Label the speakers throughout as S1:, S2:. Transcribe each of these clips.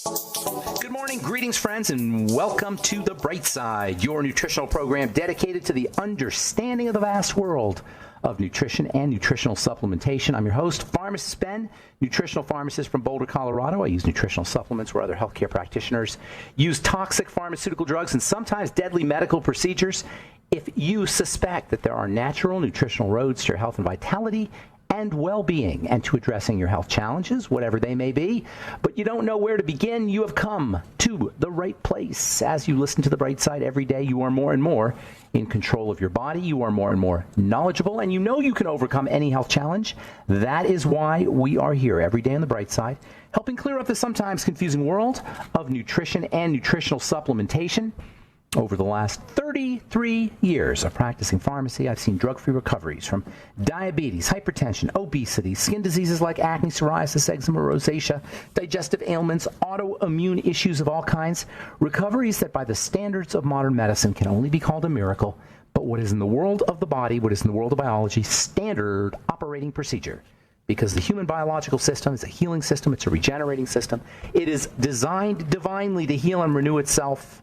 S1: Good morning, greetings, friends, and welcome to The Bright Side, your nutritional program dedicated to the understanding of the vast world of nutrition and nutritional supplementation. I'm your host, Pharmacist Ben, nutritional pharmacist from Boulder, Colorado. I use nutritional supplements where other healthcare practitioners use toxic pharmaceutical drugs and sometimes deadly medical procedures. If you suspect that there are natural nutritional roads to your health and vitality and well-being and to addressing your health challenges, whatever they may be, but you don't know where to begin, you have come to the right place. As you listen to The Bright Side every day, you are more and more in control of your body. You are more and more knowledgeable, and you know you can overcome any health challenge. That is why we are here every day on The Bright Side, helping clear up the sometimes confusing world of nutrition and nutritional supplementation. Over the last 33 years of practicing pharmacy, I've seen drug-free recoveries from diabetes, hypertension, obesity, skin diseases like acne, psoriasis, eczema, rosacea, digestive ailments, autoimmune issues of all kinds, recoveries that by the standards of modern medicine can only be called a miracle, but what is in the world of the body, what is in the world of biology, standard operating procedure. Because the human biological system is a healing system, it's a regenerating system. It is designed divinely to heal and renew itself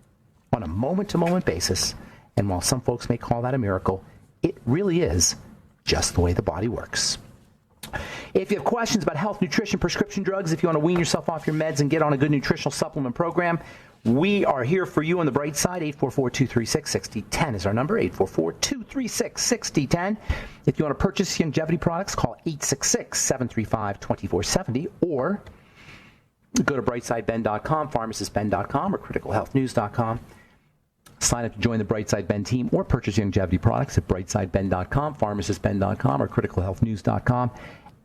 S1: on a moment-to-moment basis, and while some folks may call that a miracle, it really is just the way the body works. If you have questions about health, nutrition, prescription drugs, if you want to wean yourself off your meds and get on a good nutritional supplement program, we are here for you on The Bright Side. 844-236-6010 is our number, 844-236-6010. If you want to purchase longevity products, call 866-735-2470, or go to brightsideben.com, pharmacistben.com, or criticalhealthnews.com. Sign up to join the Brightside Ben team or purchase longevity products at brightsideben.com, pharmacistben.com, or criticalhealthnews.com.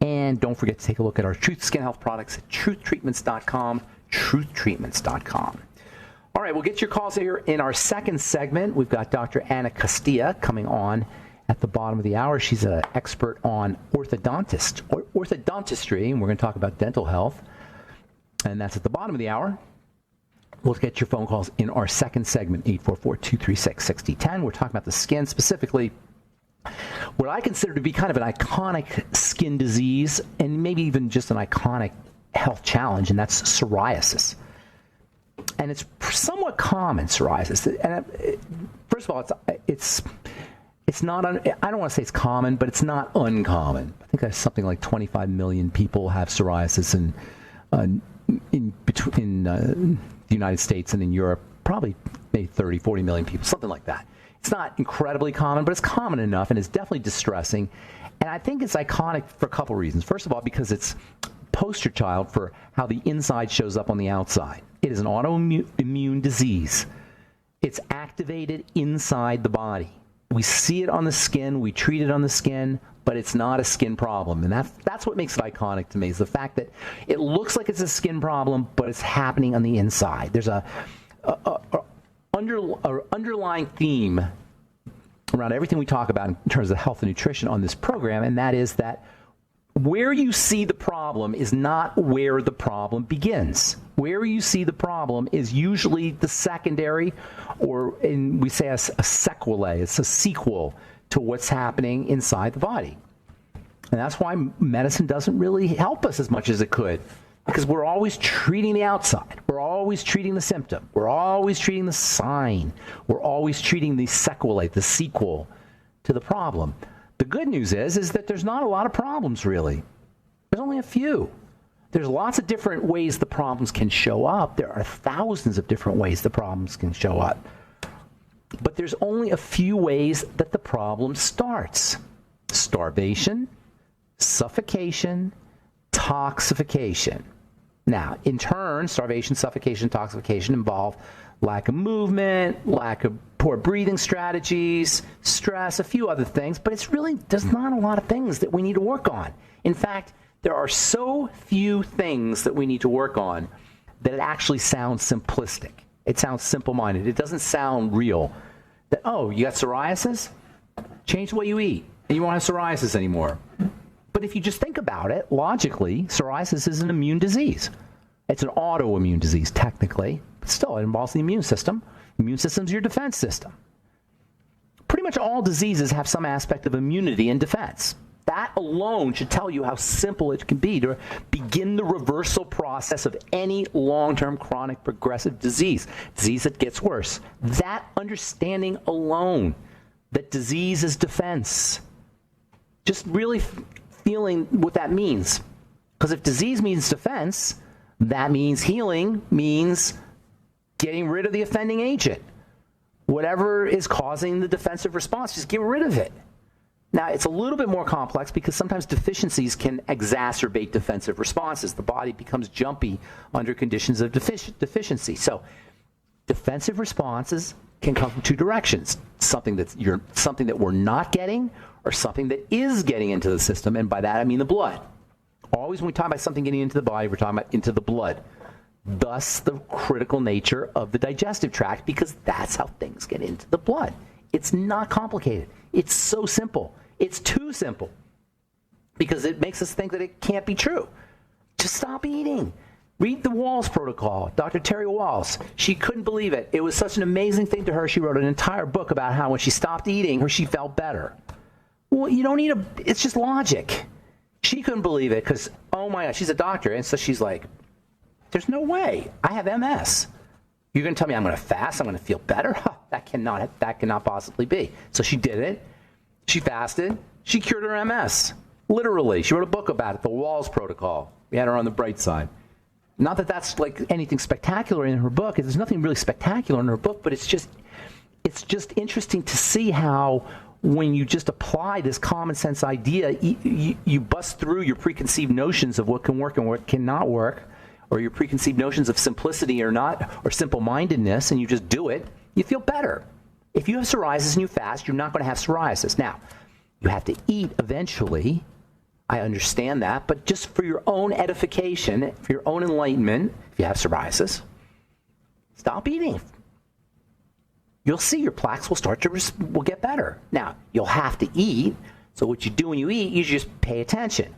S1: And don't forget to take a look at our Truth Skin Health products at truthtreatments.com, truthtreatments.com. All right, we'll get your calls here in our second segment. We've got Dr. Anna Castilla coming on at the bottom of the hour. She's an expert on orthodontistry, and we're going to talk about dental health. And that's at the bottom of the hour. We'll get your phone calls in our second segment, 844-236-6010. We're talking about the skin, specifically what I consider to be kind of an iconic skin disease and maybe even just an iconic health challenge, and that's psoriasis. And it's somewhat common, psoriasis. And first of all, it's not, I don't want to say it's common, but it's not uncommon. I think there's something like 25 million people have psoriasis in the United States and in Europe, probably maybe 30, 40 million people, something like that. It's not incredibly common, but it's common enough, and it's definitely distressing. And I think it's iconic for a couple reasons. First of all, because it's poster child for how the inside shows up on the outside. It is an autoimmune disease. It's activated inside the body. We see it on the skin, we treat it on the skin, but it's not a skin problem. And that's what makes it iconic to me, is the fact that it looks like it's a skin problem, but it's happening on the inside. There's a underlying theme around everything we talk about in terms of health and nutrition on this program, and that is that where you see the problem is not where the problem begins. Where you see the problem is usually the secondary, or we say a sequelae. It's a sequel to what's happening inside the body. And that's why medicine doesn't really help us as much as it could, because we're always treating the outside. We're always treating the symptom. We're always treating the sign. We're always treating the sequelae, the sequel to the problem. The good news is that there's not a lot of problems, really. There's only a few. There's lots of different ways the problems can show up. There are thousands of different ways the problems can show up. But there's only a few ways that the problem starts. Starvation, suffocation, toxification. Now, in turn, starvation, suffocation, toxification involve lack of movement, lack of poor breathing strategies, stress, a few other things, but there's not a lot of things that we need to work on. In fact, there are so few things that we need to work on that it actually sounds simplistic. It sounds simple-minded. It doesn't sound real. That, oh, you got psoriasis? Change the way you eat, and you won't have psoriasis anymore. But if you just think about it, logically, psoriasis is an immune disease. It's an autoimmune disease, technically. But still, it involves the immune system. The immune system is your defense system. Pretty much all diseases have some aspect of immunity and defense. That alone should tell you how simple it can be to begin the reversal process of any long-term chronic progressive disease that gets worse. That understanding alone, that disease is defense, just really feeling what that means. Because if disease means defense, that means healing means getting rid of the offending agent. Whatever is causing the defensive response, just get rid of it. Now, it's a little bit more complex because sometimes deficiencies can exacerbate defensive responses. The body becomes jumpy under conditions of deficiency. So defensive responses can come from two directions: something that we're not getting, or something that is getting into the system, and by that I mean the blood. Always when we talk about something getting into the body, we're talking about into the blood. Thus, the critical nature of the digestive tract, because that's how things get into the blood. It's not complicated. It's so simple. It's too simple because it makes us think that it can't be true. Just stop eating. Read the Walls Protocol. Dr. Terry Walls, she couldn't believe it. It was such an amazing thing to her. She wrote an entire book about how when she stopped eating, she felt better. Well, you don't need it's just logic. She couldn't believe it because, oh my God, she's a doctor. And so she's like, there's no way. I have MS. You're going to tell me I'm going to fast, I'm going to feel better? That cannot possibly be. So she did it. She fasted. She cured her MS. Literally. She wrote a book about it, the Walls Protocol. We had her on the bright side. Not that that's like anything spectacular in her book. There's nothing really spectacular in her book, but it's just interesting to see how when you just apply this common sense idea, you bust through your preconceived notions of what can work and what cannot work, or your preconceived notions of simplicity or not, or simple-mindedness, and you just do it, you feel better. If you have psoriasis and you fast, you're not going to have psoriasis. Now, you have to eat eventually. I understand that, but just for your own edification, for your own enlightenment, if you have psoriasis, stop eating. You'll see your plaques will get better. Now, you'll have to eat, so what you do when you eat, you just pay attention.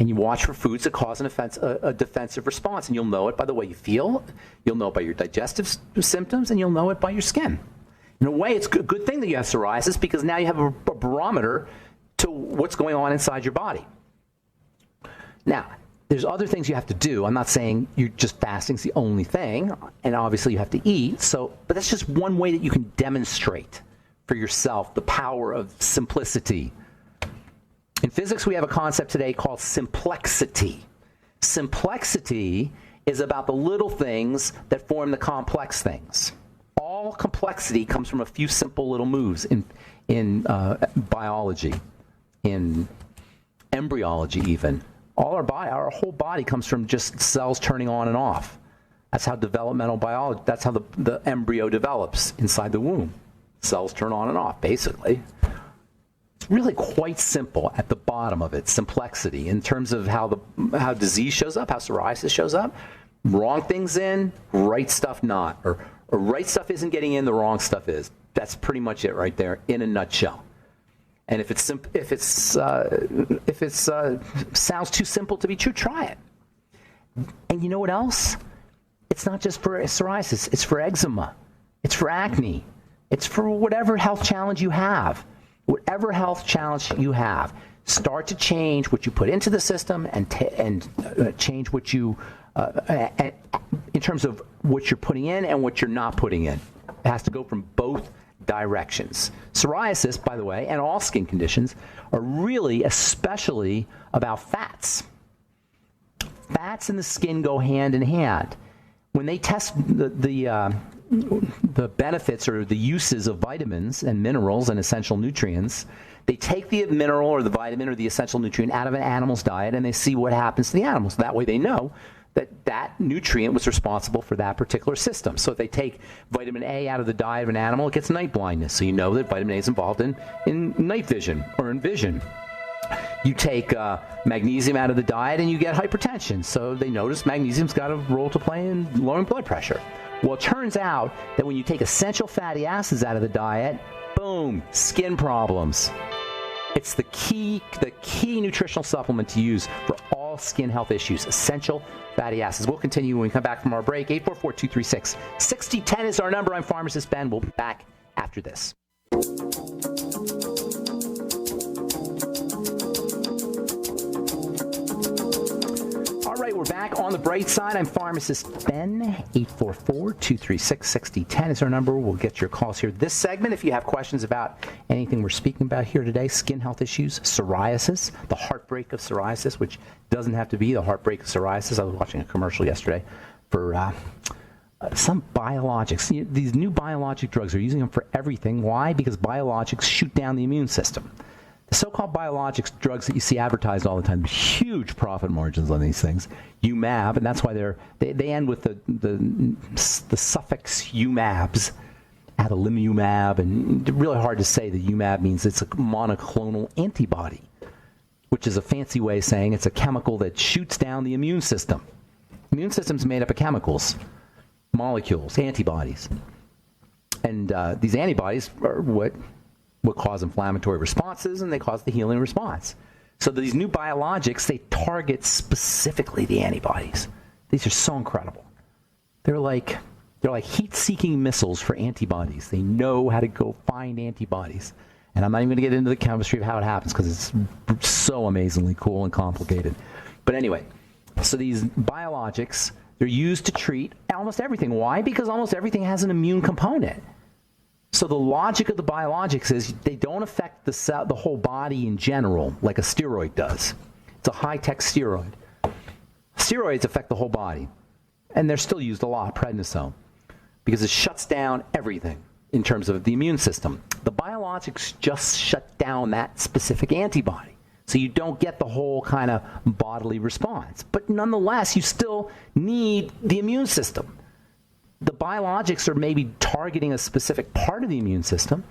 S1: And you watch for foods that cause a defensive response, and you'll know it by the way you feel, you'll know it by your digestive symptoms, and you'll know it by your skin. In a way, it's a good thing that you have psoriasis because now you have a barometer to what's going on inside your body. Now, there's other things you have to do. I'm not saying you're just fasting's the only thing, and obviously you have to eat. But that's just one way that you can demonstrate for yourself the power of simplicity. In physics, we have a concept today called simplexity. Simplexity is about the little things that form the complex things. All complexity comes from a few simple little moves in biology, in embryology even. Our whole body comes from just cells turning on and off. That's how developmental biology, that's how the embryo develops inside the womb. Cells turn on and off, basically. It's really quite simple at the bottom of it, simplexity, in terms of how disease shows up, how psoriasis shows up. Wrong things in, right stuff not. Or right stuff isn't getting in, the wrong stuff is. That's pretty much it right there in a nutshell. And if it sounds too simple to be true, try it. And you know what else? It's not just for psoriasis. It's for eczema. It's for acne. It's for whatever health challenge you have. Whatever health challenge you have, start to change what you put into the system and change what you, in terms of what you're putting in and what you're not putting in. It has to go from both directions. Psoriasis, by the way, and all skin conditions are really especially about fats. Fats and the skin go hand in hand. When they test the benefits or the uses of vitamins and minerals and essential nutrients, they take the mineral or the vitamin or the essential nutrient out of an animal's diet and they see what happens to the animals. That way they know that nutrient was responsible for that particular system. So if they take vitamin A out of the diet of an animal, it gets night blindness. So you know that vitamin A is involved in night vision or in vision. You take magnesium out of the diet and you get hypertension. So they notice magnesium's got a role to play in lowering blood pressure. Well, it turns out that when you take essential fatty acids out of the diet, boom, skin problems. It's the key nutritional supplement to use for all skin health issues, essential fatty acids. We'll continue when we come back from our break. 844-236-6010 is our number. I'm Pharmacist Ben. We'll be back after this. we're back on the bright side. I'm pharmacist Ben. 844-236-6010 is our number. We'll get your calls here. This segment, if you have questions about anything we're speaking about here today, skin health issues, psoriasis, the heartbreak of psoriasis, which doesn't have to be the heartbreak of psoriasis. I was watching a commercial yesterday for some biologics. These new biologic drugs are using them for everything. Why? Because biologics shoot down the immune system. The so-called biologics drugs that you see advertised all the time, huge profit margins on these things. UMAB, and that's why they end with the suffix UMABs, adalimumab, and really hard to say that UMAB means it's a monoclonal antibody, which is a fancy way of saying it's a chemical that shoots down the immune system. The immune system's made up of chemicals, molecules, antibodies, and these antibodies are what cause inflammatory responses, and they cause the healing response. So these new biologics, they target specifically the antibodies. These are so incredible. They're like heat-seeking missiles for antibodies. They know how to go find antibodies. And I'm not even going to get into the chemistry of how it happens because it's so amazingly cool and complicated. But anyway, so these biologics, they're used to treat almost everything. Why? Because almost everything has an immune component. So the logic of the biologics is they don't affect the whole body in general like a steroid does. It's a high-tech steroid. Steroids affect the whole body, and they're still used a lot, prednisone, because it shuts down everything in terms of the immune system. The biologics just shut down that specific antibody, so you don't get the whole kind of bodily response. But nonetheless, you still need the immune system. The biologics are maybe targeting a specific part of the immune system,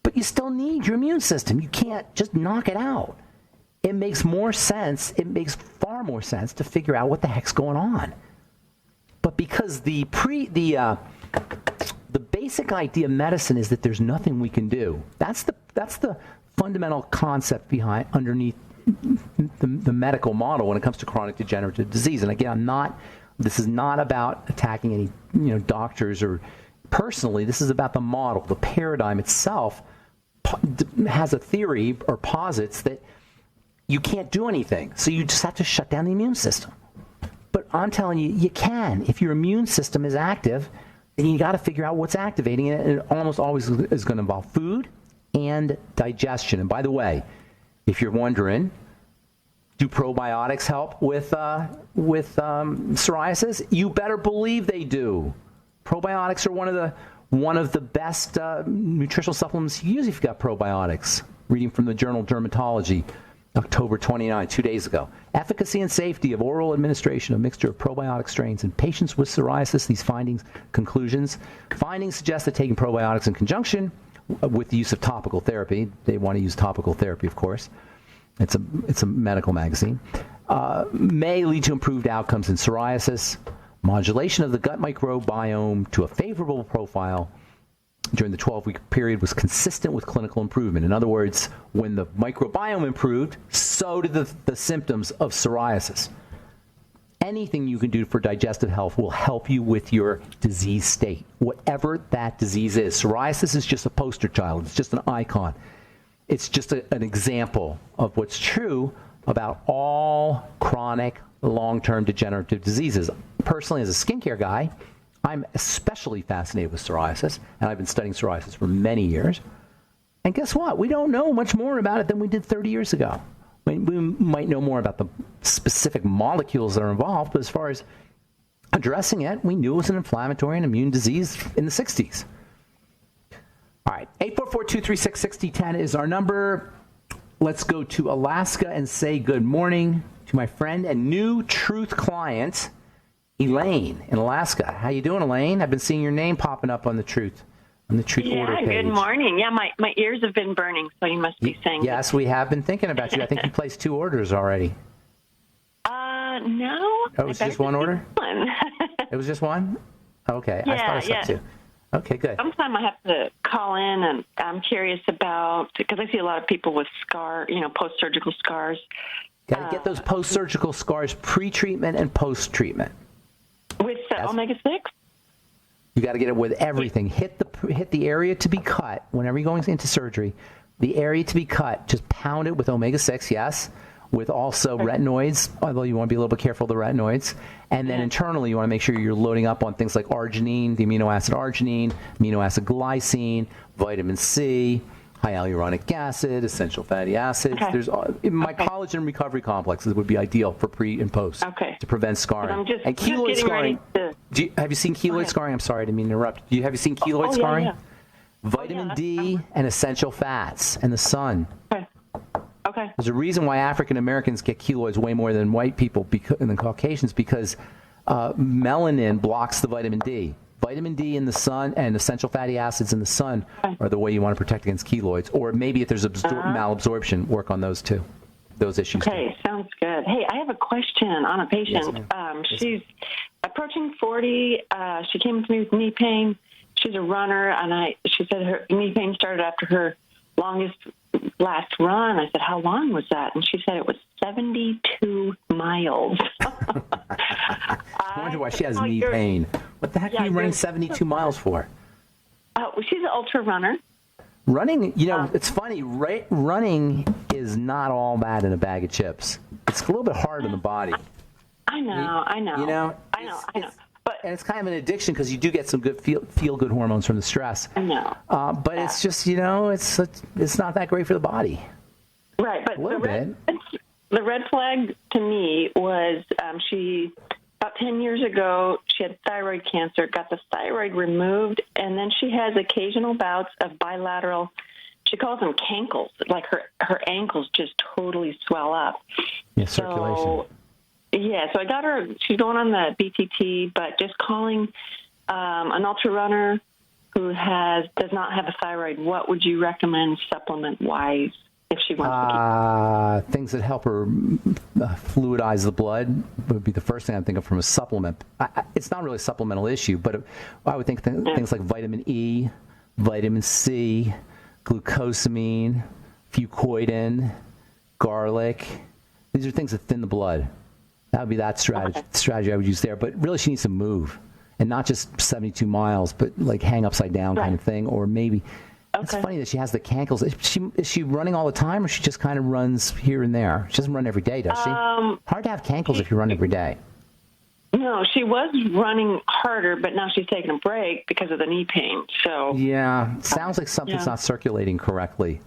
S1: but you still need your immune system. You can't just knock it out. It makes more sense. It makes far more sense to figure out what the heck's going on. But because the basic idea of medicine is that there's nothing we can do. That's the fundamental concept underneath the medical model when it comes to chronic degenerative disease. And again, this is not about attacking any doctors or personally. This is about the model. The paradigm itself has a theory or posits that you can't do anything. So you just have to shut down the immune system. But I'm telling you, you can. If your immune system is active, then you got to figure out what's activating it. And it almost always is going to involve food and digestion. And by the way, if you're wondering, do probiotics help with psoriasis? You better believe they do. Probiotics are one of the best nutritional supplements you use if you've got probiotics. Reading from the journal Dermatology, October 29, 2 days ago. Efficacy and safety of oral administration of mixture of probiotic strains in patients with psoriasis. These conclusions suggest that taking probiotics in conjunction with the use of topical therapy, they want to use topical therapy, of course, it's a medical magazine, may lead to improved outcomes in psoriasis. Modulation of the gut microbiome to a favorable profile during the 12-week period was consistent with clinical improvement. In other words, when the microbiome improved, so did the symptoms of psoriasis. Anything you can do for digestive health will help you with your disease state, whatever that disease is. Psoriasis is just a poster child. It's just an icon. It's just an example of what's true about all chronic, long-term degenerative diseases. Personally, as a skincare guy, I'm especially fascinated with psoriasis, and I've been studying psoriasis for many years. And guess what? We don't know much more about it than we did 30 years ago. I mean, we might know more about the specific molecules that are involved, but as far as addressing it, we knew it was an inflammatory and immune disease in the 60s. All right, 844-236-6010 is our number. Let's go to Alaska and say good morning to my friend and new Truth client, Elaine in Alaska. How you doing, Elaine? I've been seeing your name popping up on the Truth order page.
S2: Yeah, good morning. Yeah, my ears have been burning, so you must be saying.
S1: Yes, we have been thinking about you. I think you placed 2 orders already.
S2: No.
S1: Oh, it was just one order?
S2: One.
S1: It was just one? Okay,
S2: Yeah,
S1: I thought I saw 2. Okay, good.
S2: Sometime I have to call in, and I'm curious about, because I see a lot of people with post-surgical scars.
S1: Got to get those post-surgical scars pre-treatment and post-treatment.
S2: With omega-6?
S1: You got to get it with everything. Hit the area to be cut whenever you're going into surgery. The area to be cut, just pound it with omega-6, yes, with also retinoids, although you want to be a little bit careful of the retinoids. And then internally, you want to make sure you're loading up on things like arginine, the amino acid arginine, amino acid glycine, vitamin C, high hyaluronic acid, essential fatty acids. There's my collagen recovery complexes would be ideal for pre and post to prevent scarring. And keloid scarring. Have you seen keloid scarring? I'm sorry, I didn't mean to interrupt. Have you seen keloid scarring? Yeah. Vitamin D and essential fats and the sun.
S2: Okay.
S1: There's a reason why African Americans get keloids way more than white people and the Caucasians, because melanin blocks the vitamin D. Vitamin D in the sun and essential fatty acids in the sun are the way you want to protect against keloids. Or maybe if there's malabsorption, work on those too, those issues.
S2: Okay, sounds good. Hey, I have a question on a patient. Yes, she's approaching 40. She came to me with knee pain. She's a runner, and she said her knee pain started after her last run. I said, how long was that? And she said it was 72 miles.
S1: I wonder why she has knee pain. What the heck are you running 72 miles for?
S2: She's an ultra runner.
S1: Running, it's funny. Running is not all that in a bag of chips. It's a little bit hard on the body.
S2: I know. I know.
S1: And it's kind of an addiction because you do get some good feel-good hormones from the stress.
S2: I know.
S1: But it's just, it's not that great for the body.
S2: Right, but
S1: a little bit.
S2: The red flag to me was she, about 10 years ago, she had thyroid cancer, got the thyroid removed, and then she has occasional bouts of bilateral, she calls them cankles, like her ankles just totally swell up.
S1: Yeah, circulation.
S2: So I got her, she's going on the BTT, but just calling an ultra runner who does not have a thyroid, what would you recommend supplement-wise if she wants to keep?
S1: Things that help her fluidize the blood would be the first thing I'd think of from a supplement. It's not really a supplemental issue, but I would think things like vitamin E, vitamin C, glucosamine, fucoidan, garlic. These are things that thin the blood. That would be that strategy I would use there. But really, she needs to move, and not just 72 miles, but like hang upside down kind of thing, or maybe. It's funny that she has the cankles. Is she running all the time, or she just kind of runs here and there? She doesn't run every day, does she? Hard to have cankles if you run every day.
S2: No, she was running harder, but now she's taking a break because of the knee pain. So
S1: it sounds like something's not circulating correctly.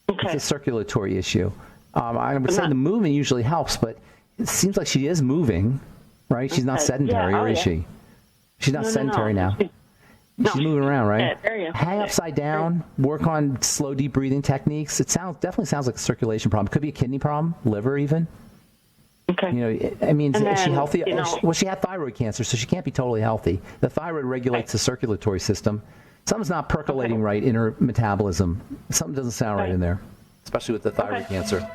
S1: It's a circulatory issue. I would say the movement usually helps, but it seems like she is moving, right? She's not sedentary, or is she? She's not sedentary now. She's moving around, right? Hang upside down, work on slow, deep breathing techniques. It definitely sounds like a circulation problem. Could be a kidney problem, liver even.
S2: Okay.
S1: Is she healthy? Well, she had thyroid cancer, so she can't be totally healthy. The thyroid regulates the circulatory system. Something's not percolating right in her metabolism. Something doesn't sound right in there, especially with the thyroid cancer.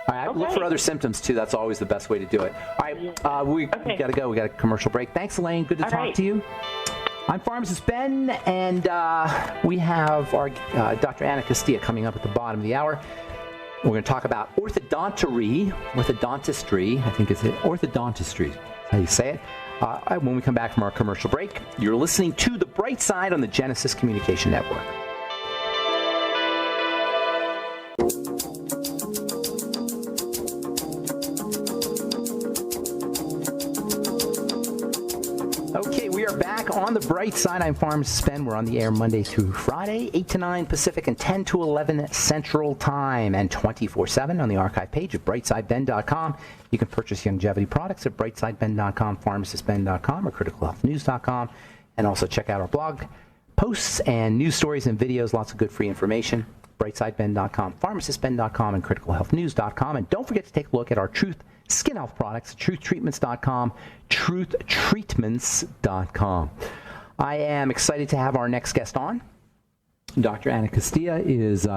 S1: All right, look for other symptoms, too. That's always the best way to do it. All right, we got to go. We got a commercial break. Thanks, Elaine. Good to talk to you. I'm Pharmacist Ben, and we have our Dr. Anna Castilla coming up at the bottom of the hour. We're going to talk about orthodontistry, I think it's orthodontistry, how you say it. When we come back from our commercial break, you're listening to The Bright Side on the Genesis Communication Network. Okay, we are back on The Bright Side. I'm Pharmacist Ben. We're on the air Monday through Friday, 8 to 9 Pacific and 10 to 11 Central Time, and 24/7 on the archive page at brightsideben.com. You can purchase longevity products at brightsideben.com, pharmacistben.com, or criticalhealthnews.com, and also check out our blog posts and news stories and videos, lots of good free information, brightsideben.com, pharmacistben.com, and criticalhealthnews.com. And don't forget to take a look at our Truth Skin Health products, truthtreatments.com, truthtreatments.com. I am excited to have our next guest on. Dr. Anna Castilla is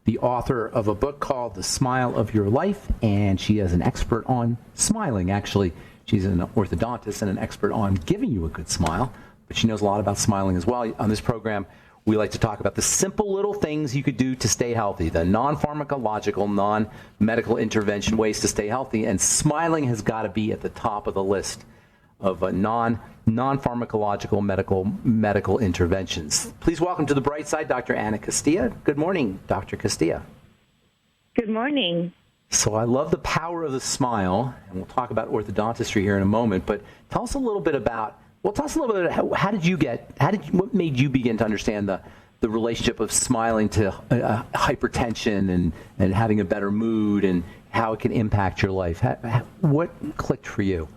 S1: the author of a book called The Smile of Your Life, and she is an expert on smiling. Actually, she's an orthodontist and an expert on giving you a good smile, but she knows a lot about smiling as well. On this program, we like to talk about the simple little things you could do to stay healthy, the non-pharmacological, non-medical intervention ways to stay healthy, and smiling has got to be at the top of the list of non-pharmacological medical interventions. Please welcome to the bright side, Dr. Anna Castilla. Good morning, Dr. Castilla.
S3: Good morning.
S1: So I love the power of the smile, and we'll talk about orthodontistry here in a moment, but tell us a little bit about, what made you begin to understand the relationship of smiling to hypertension and having a better mood and how it can impact your life? What clicked for you?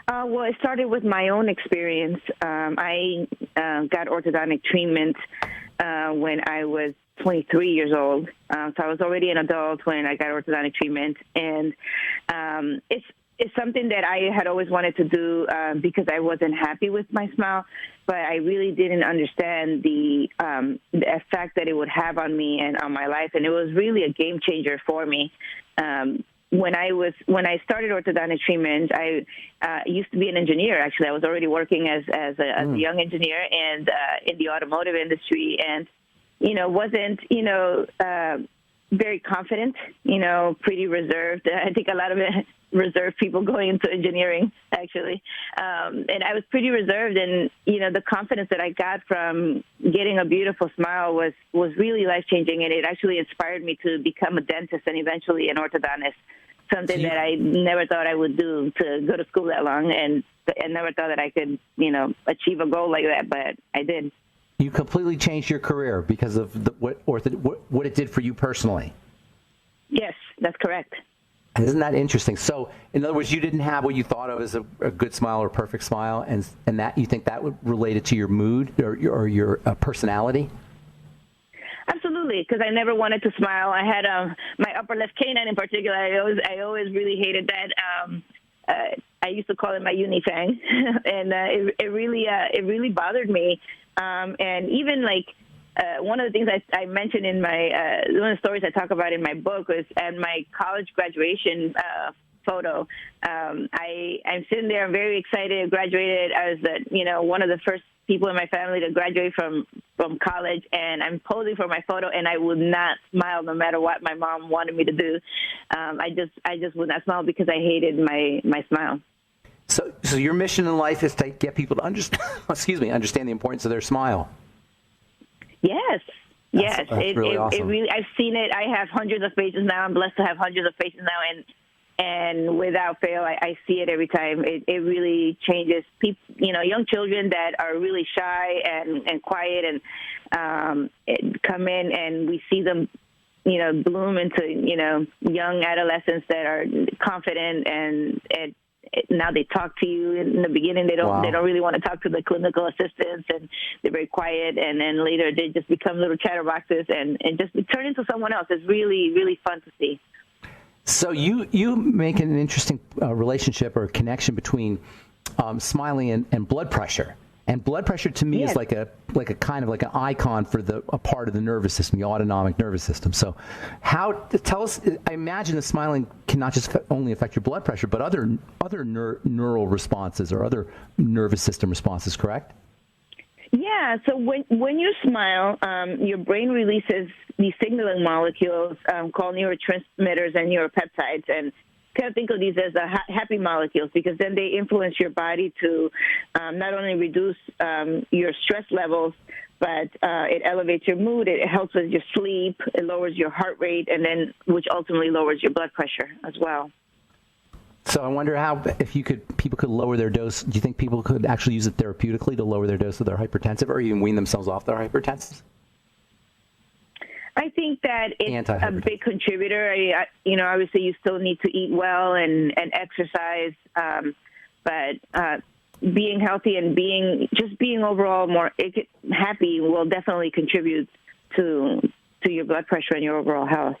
S3: Well, it started with my own experience. I got orthodontic treatment when I was 23 years old. So I was already an adult when I got orthodontic treatment. And it's something that I had always wanted to do because I wasn't happy with my smile, but I really didn't understand the effect that it would have on me and on my life. And it was really a game changer for me. When I started orthodontic treatment, I used to be an engineer. Actually, I was already working as a young engineer and in the automotive industry, and wasn't very confident. Pretty reserved. I think a lot of it reserved people going into engineering, actually. And I was pretty reserved, and the confidence that I got from getting a beautiful smile was really life changing, and it actually inspired me to become a dentist and eventually an orthodontist. Something that I never thought I would do, to go to school that long, and never thought that I could, achieve a goal like that, but I did.
S1: You completely changed your career because of what it did for you personally.
S3: Yes, that's correct.
S1: Isn't that interesting? So, in other words, you didn't have what you thought of as a good smile or a perfect smile, and that you think that would relate it to your mood or your personality?
S3: Absolutely, because I never wanted to smile. I had my upper left canine in particular. I always really hated that. I used to call it my unifang, and it really bothered me. And even one of the things I mentioned in my one of the stories I talk about in my book was at my college graduation photo. I'm sitting there, I'm very excited. Graduated. I was one of the first people in my family to graduate from college, and I'm posing for my photo, and I would not smile no matter what my mom wanted me to do. I just would not smile because I hated my smile.
S1: So your mission in life is to get people to understand the importance of their smile.
S3: Yes. Yes,
S1: that's really awesome.
S3: I've seen it. I have hundreds of patients now. I'm blessed to have hundreds of patients now, and without fail, I see it every time. It really changes people, young children that are really shy and quiet and come in, and we see them, bloom into, young adolescents that are confident and now they talk to you. In the beginning, they don't really want to talk to the clinical assistants, and they're very quiet. And then later, they just become little chatterboxes and just turn into someone else. It's really, really fun to see.
S1: So you make an interesting relationship or connection between smiling and blood pressure. And blood pressure to me is like a kind of like an icon for a part of the nervous system, the autonomic nervous system. So tell us, I imagine the smiling can not just only affect your blood pressure, but other neural responses or other nervous system responses, correct?
S3: Yeah, so when you smile, your brain releases these signaling molecules called neurotransmitters and neuropeptides, and kind of think of these as happy molecules, because then they influence your body to not only reduce your stress levels, but it elevates your mood, it helps with your sleep, it lowers your heart rate, and then which ultimately lowers your blood pressure as well.
S1: So I wonder if people could lower their dose. Do you think people could actually use it therapeutically to lower their dose of their hypertensive, or even wean themselves off their hypertensive?
S3: I think that it's a big contributor. Obviously you still need to eat well and exercise, but being healthy and being overall more happy will definitely contribute to your blood pressure and your overall health.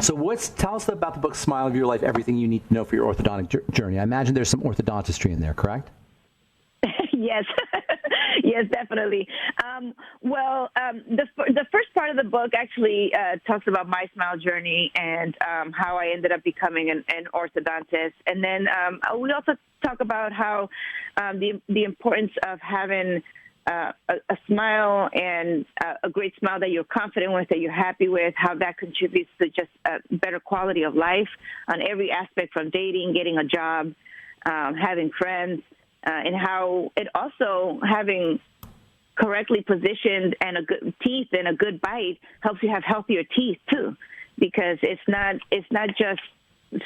S1: So tell us about the book Smile of Your Life, Everything You Need to Know for Your Orthodontic Journey. I imagine there's some orthodontistry in there, correct?
S3: Yes. Yes, definitely. The first part of the book actually talks about my smile journey and how I ended up becoming an orthodontist. And then we also talk about how the importance of having a smile and a great smile that you're confident with, that you're happy with, how that contributes to just a better quality of life on every aspect, from dating, getting a job, having friends, and how it also having correctly positioned and a good teeth and a good bite helps you have healthier teeth too. because it's not just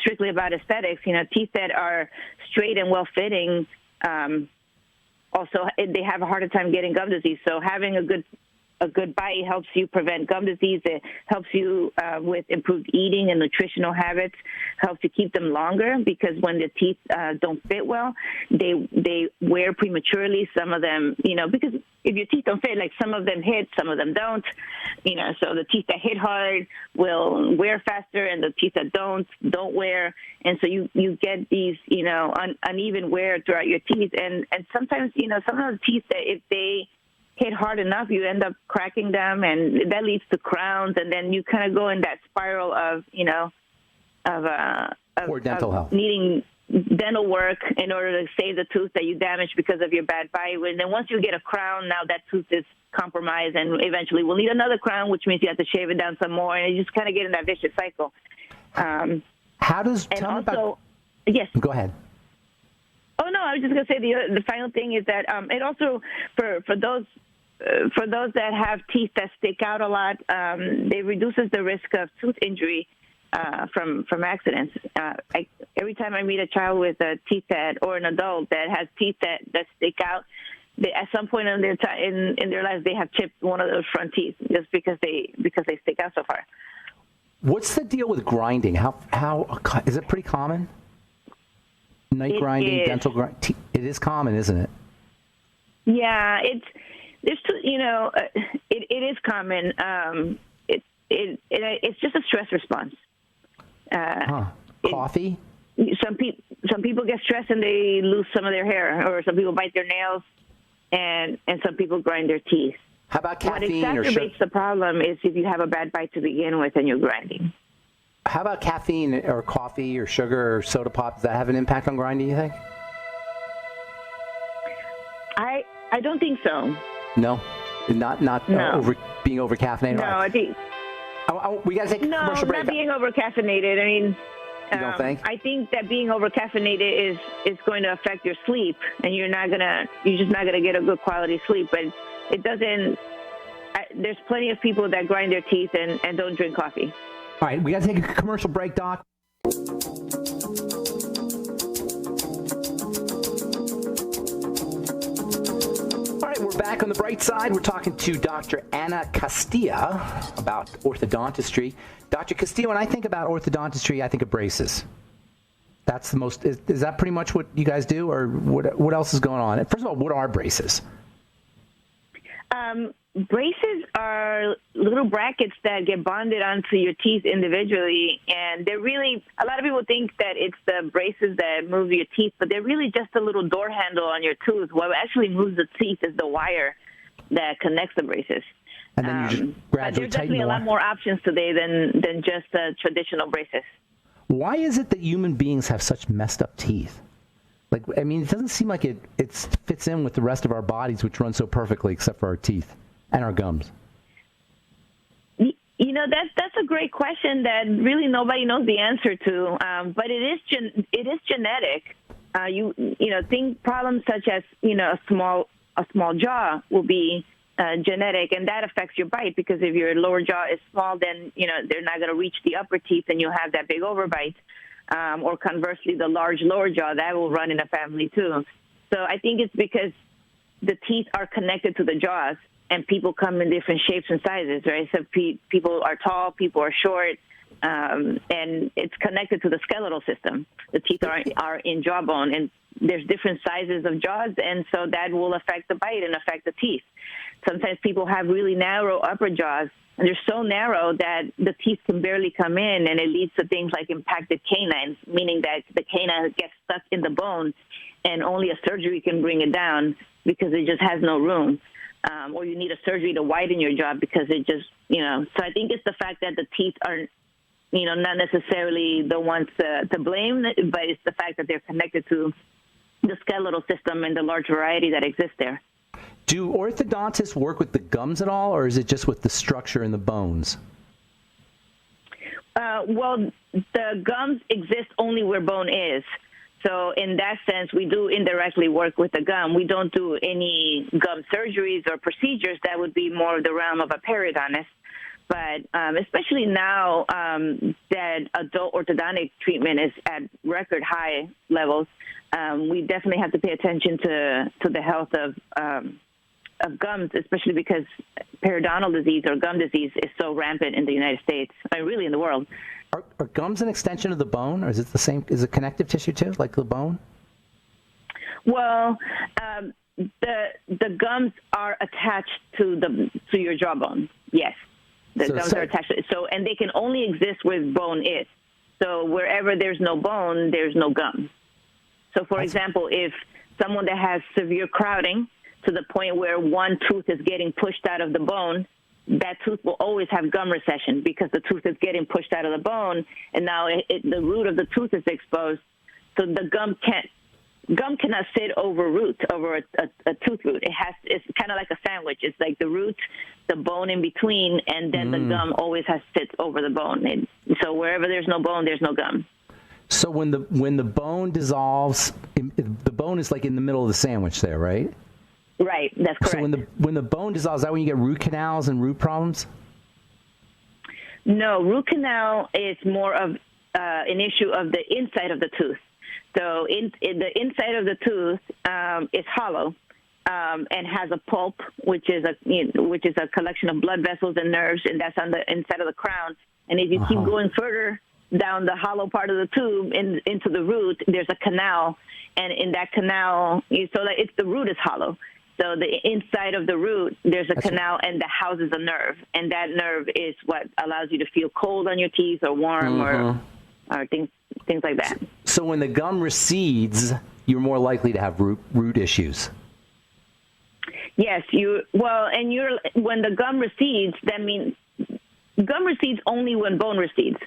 S3: strictly about aesthetics. Teeth that are straight and well fitting, also they have a harder time getting gum disease. So having a good bite helps you prevent gum disease. It helps you with improved eating and nutritional habits, helps you keep them longer, because when the teeth don't fit well, they wear prematurely. Some of them, because if your teeth don't fit, like some of them hit, some of them don't, so the teeth that hit hard will wear faster, and the teeth that don't wear. And so you get these, uneven wear throughout your teeth. And sometimes, some of the teeth that if they hit hard enough, you end up cracking them, and that leads to crowns, and then you kind of go in that spiral of
S1: Poor dental health,
S3: needing dental work in order to save the tooth that you damaged because of your bad bite. And then once you get a crown, now that tooth is compromised, and eventually we'll need another crown, which means you have to shave it down some more, and you just kind of get in that vicious cycle. Yes.
S1: Go ahead.
S3: Oh no, I was just going to say the final thing is that it also for those that have teeth that stick out a lot, it reduces the risk of tooth injury from accidents. Every time I meet a child with a teeth or an adult that has teeth that stick out, at some point in their lives they have chipped one of those front teeth just because they stick out so far.
S1: What's the deal with grinding? How is it pretty common? Grinding, dental grinding. It is common, isn't it?
S3: Yeah, it is common. It's just a stress response.
S1: Coffee.
S3: Some people get stressed and they lose some of their hair, or some people bite their nails, and some people grind their teeth.
S1: How about caffeine?
S3: What exacerbates the problem is if you have a bad bite to begin with and you're grinding.
S1: How about caffeine or coffee or sugar or soda pop? Does that have an impact on grinding, you think?
S3: I don't think so.
S1: No? Not
S3: No.
S1: Being over-caffeinated?
S3: No,
S1: right.
S3: I think...
S1: we got to take a commercial break.
S3: No, not being over-caffeinated. I mean...
S1: You don't think?
S3: I think that being over-caffeinated is going to affect your sleep, and you're just not gonna get a good quality sleep. But it doesn't... there's plenty of people that grind their teeth and don't drink coffee.
S1: All right, we got to take a commercial break, Doc. All right, we're back on the bright side. We're talking to Dr. Ana Castilla about orthodontistry. Dr. Castilla, when I think about orthodontistry, I think of braces. That's the most. Is that pretty much what you guys do, or what else is going on? First of all, what are braces?
S3: Braces are little brackets that get bonded onto your teeth individually, and they're really, a lot of people think that it's the braces that move your teeth, but they're really just a little door handle on your tooth. What actually moves the teeth is the wire that connects the braces.
S1: And then you just gradually
S3: there's definitely a lot more options today than just traditional braces.
S1: Why is it that human beings have such messed up teeth? Like, I mean, it doesn't seem like it fits in with the rest of our bodies, which run so perfectly, except for our teeth and our gums.
S3: That's a great question that really nobody knows the answer to. But it is genetic. Think problems such as a small jaw will be genetic, and that affects your bite, because if your lower jaw is small, then they're not going to reach the upper teeth, and you'll have that big overbite. Or conversely, the large lower jaw, that will run in a family too. So I think it's because the teeth are connected to the jaws, and people come in different shapes and sizes, right? So people are tall, people are short, and it's connected to the skeletal system. The teeth are in jawbone, and there's different sizes of jaws, and so that will affect the bite and affect the teeth. Sometimes people have really narrow upper jaws, and they're so narrow that the teeth can barely come in, and it leads to things like impacted canines, meaning that the canine gets stuck in the bone, and only a surgery can bring it down because it just has no room. Or you need a surgery to widen your jaw because it just, So I think it's the fact that the teeth are, not necessarily the ones to blame, but it's the fact that they're connected to the skeletal system and the large variety that exists there.
S1: Do orthodontists work with the gums at all, or is it just with the structure in the bones?
S3: Well, the gums exist only where bone is. So in that sense, we do indirectly work with the gum. We don't do any gum surgeries or procedures. That would be more of the realm of a periodontist. But especially now that adult orthodontic treatment is at record high levels, we definitely have to pay attention to the health of gums, especially because periodontal disease or gum disease is so rampant in the United States, and really in the world.
S1: Are gums an extension of the bone, or is it the same? Is it connective tissue too, like the bone?
S3: Well, the gums are attached to your jawbone. Yes, the gums are attached. And they can only exist where bone is. So wherever there's no bone, there's no gum. So, for example, if someone that has severe crowding to the point where one tooth is getting pushed out of the bone, that tooth will always have gum recession because the tooth is getting pushed out of the bone, and now the root of the tooth is exposed. So the gum cannot sit over a tooth root. It's kind of like a sandwich. It's like the root, the bone in between, and then the gum always sits over the bone. And so wherever there's no bone, there's no gum.
S1: So when the bone dissolves, the bone is like in the middle of the sandwich there, right?
S3: Right, that's correct.
S1: So when the bone dissolves, is that when you get root canals and root problems?
S3: No, root canal is more of an issue of the inside of the tooth. So in the inside of the tooth is hollow and has a pulp, which is a collection of blood vessels and nerves, and that's on the inside of the crown. And if you keep going further down the hollow part of the tube into the root, there's a canal, and in that canal, the root is hollow. So the inside of the root, there's a canal, and that houses a nerve, and that nerve is what allows you to feel cold on your teeth or warm or things like that.
S1: So when the gum recedes, you're more likely to have root issues.
S3: Yes, when the gum recedes, that means gum recedes only when bone recedes.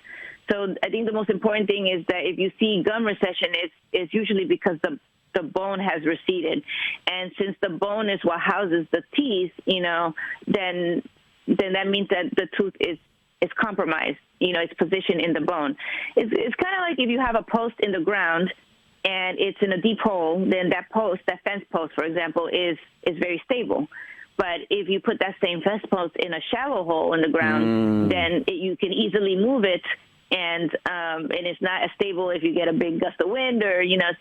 S3: So I think the most important thing is that if you see gum recession, it's usually because the bone has receded. And since the bone is what houses the teeth, then that means that the tooth is compromised, its position in the bone. It's kind of like if you have a post in the ground and it's in a deep hole, then that fence post, for example, is very stable. But if you put that same fence post in a shallow hole in the ground, then you can easily move it, and it's not as stable if you get a big gust of wind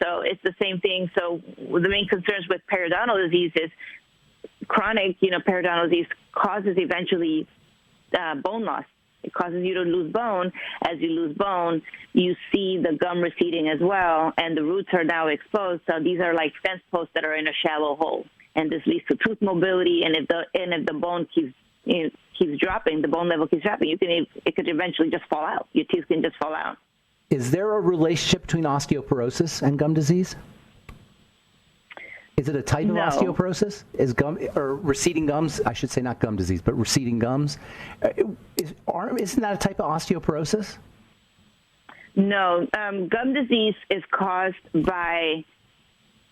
S3: so it's the same thing. So the main concerns with periodontal disease is chronic, periodontal disease causes eventually bone loss. It causes you to lose bone. As you lose bone, you see the gum receding as well, and the roots are now exposed. So these are like fence posts that are in a shallow hole, and this leads to tooth mobility. And if the bone keeps dropping, the bone level keeps dropping, it could eventually just fall out. Your teeth can just fall out.
S1: Is there a relationship between osteoporosis and gum disease? Is it a type of osteoporosis? Is gum or receding gums? I should say not gum disease, but receding gums. Isn't that a type of osteoporosis?
S3: No, gum disease is caused by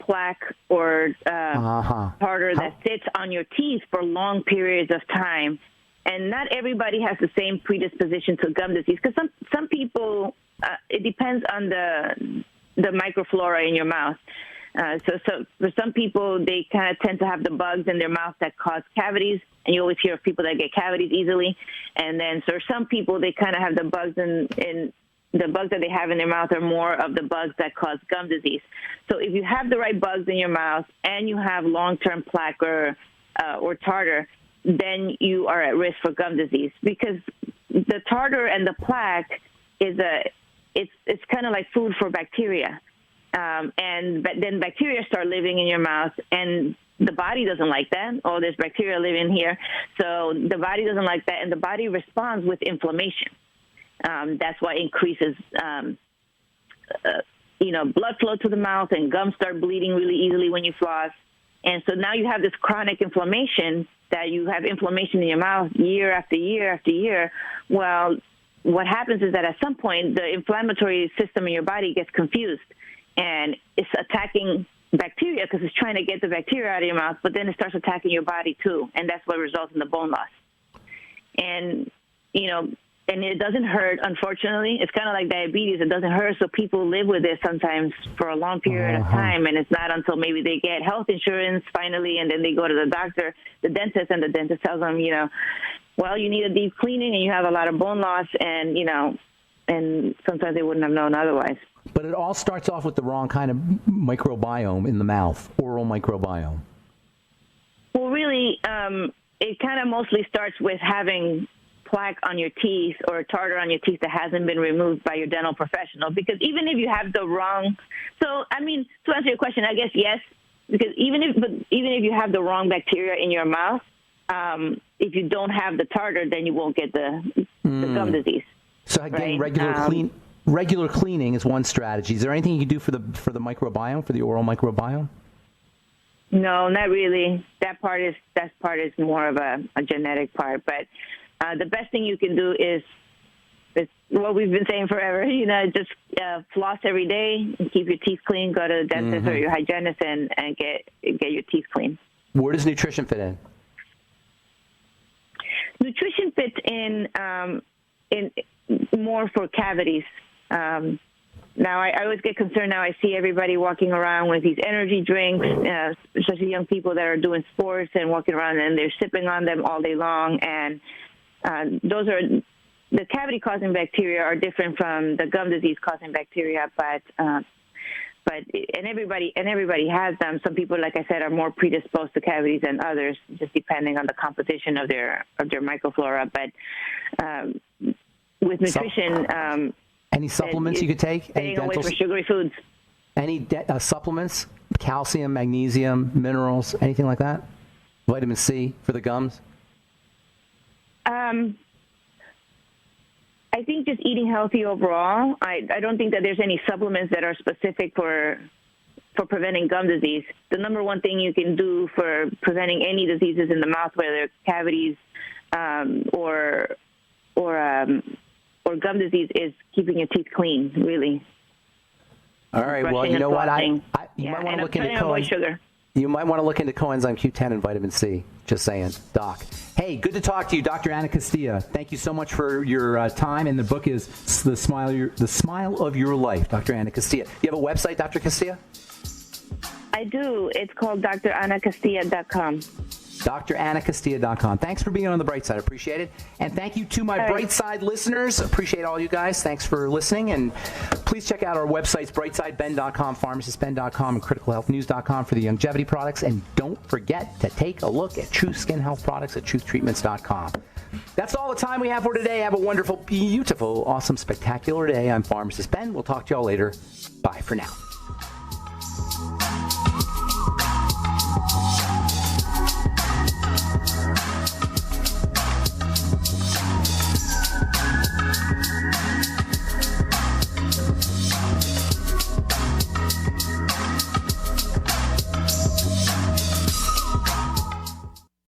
S3: plaque or tartar that sits on your teeth for long periods of time. And not everybody has the same predisposition to gum disease, because some people, it depends on the microflora in your mouth. So for some people, they kind of tend to have the bugs in their mouth that cause cavities, and you always hear of people that get cavities easily. And then for some people, they kind of have the bugs in the bugs that they have in their mouth are more of the bugs that cause gum disease. So if you have the right bugs in your mouth and you have long-term plaque or tartar, then you are at risk for gum disease, because the tartar and the plaque it's kind of like food for bacteria. But then bacteria start living in your mouth, and the body doesn't like that. Oh, there's bacteria living here. So the body doesn't like that, and the body responds with inflammation. That's why it increases, blood flow to the mouth, and gums start bleeding really easily when you floss. And so now you have this chronic inflammation, that you have inflammation in your mouth year after year after year. Well, what happens is that at some point, the inflammatory system in your body gets confused, and it's attacking bacteria because it's trying to get the bacteria out of your mouth, but then it starts attacking your body too, and that's what results in the bone loss. And, and it doesn't hurt, unfortunately. It's kind of like diabetes. It doesn't hurt, so people live with it sometimes for a long period of time, and it's not until maybe they get health insurance finally, and then they go to the doctor, the dentist, and the dentist tells them, well, you need a deep cleaning and you have a lot of bone loss, and, and sometimes they wouldn't have known otherwise.
S1: But it all starts off with the wrong kind of microbiome in the mouth, oral microbiome.
S3: Well, really, it kind of mostly starts with having plaque on your teeth or tartar on your teeth that hasn't been removed by your dental professional. Because even if you have the wrong, to answer your question, I guess yes. Because even if you have the wrong bacteria in your mouth, if you don't have the tartar, then you won't get the gum disease.
S1: So getting regular cleaning is one strategy. Is there anything you can do for the microbiome, for the oral microbiome?
S3: No, not really. That part is more of a genetic part. But the best thing you can do is what we've been saying forever. Just floss every day and keep your teeth clean. Go to the dentist or your hygienist and get your teeth clean. Where does
S1: nutrition fit in?
S3: Nutrition fits in more for cavities. Now, I always get concerned now. I see everybody walking around with these energy drinks, especially young people that are doing sports and walking around, and they're sipping on them all day long. And those are the cavity-causing bacteria are different from the gum disease-causing bacteria, but everybody has them. Some people, like I said, are more predisposed to cavities than others, just depending on the composition of their microflora. But with nutrition.
S1: Any supplements you could take?
S3: Staying away from sugary foods.
S1: Any supplements? Calcium, magnesium, minerals, anything like that? Vitamin C for the gums?
S3: I think just eating healthy overall. I don't think that there's any supplements that are specific for preventing gum disease. The number one thing you can do for preventing any diseases in the mouth, whether cavities or gum disease, is keeping your teeth clean, really.
S1: All right. Well, you know what? You might want to look into coenzyme. You might want to look into coenzyme Q10 and vitamin C. Just saying, Doc. Hey, good to talk to you, Dr. Ana Castilla. Thank you so much for your time. And the book is The Smile of Your Life, Dr. Ana Castilla. You have a website, Dr. Castilla?
S3: I do. It's called dranacastilla.com.
S1: dranacastilla.com. Thanks for being on the Bright Side. Appreciate it. And thank you to my Bright Side listeners. Appreciate all you guys. Thanks for listening. And please check out our websites, brightsideben.com, pharmacistben.com, and criticalhealthnews.com for the longevity products. And don't forget to take a look at Truth Skin Health products at truthtreatments.com. That's all the time we have for today. Have a wonderful, beautiful, awesome, spectacular day. I'm Pharmacist Ben. We'll talk to y'all later. Bye for now.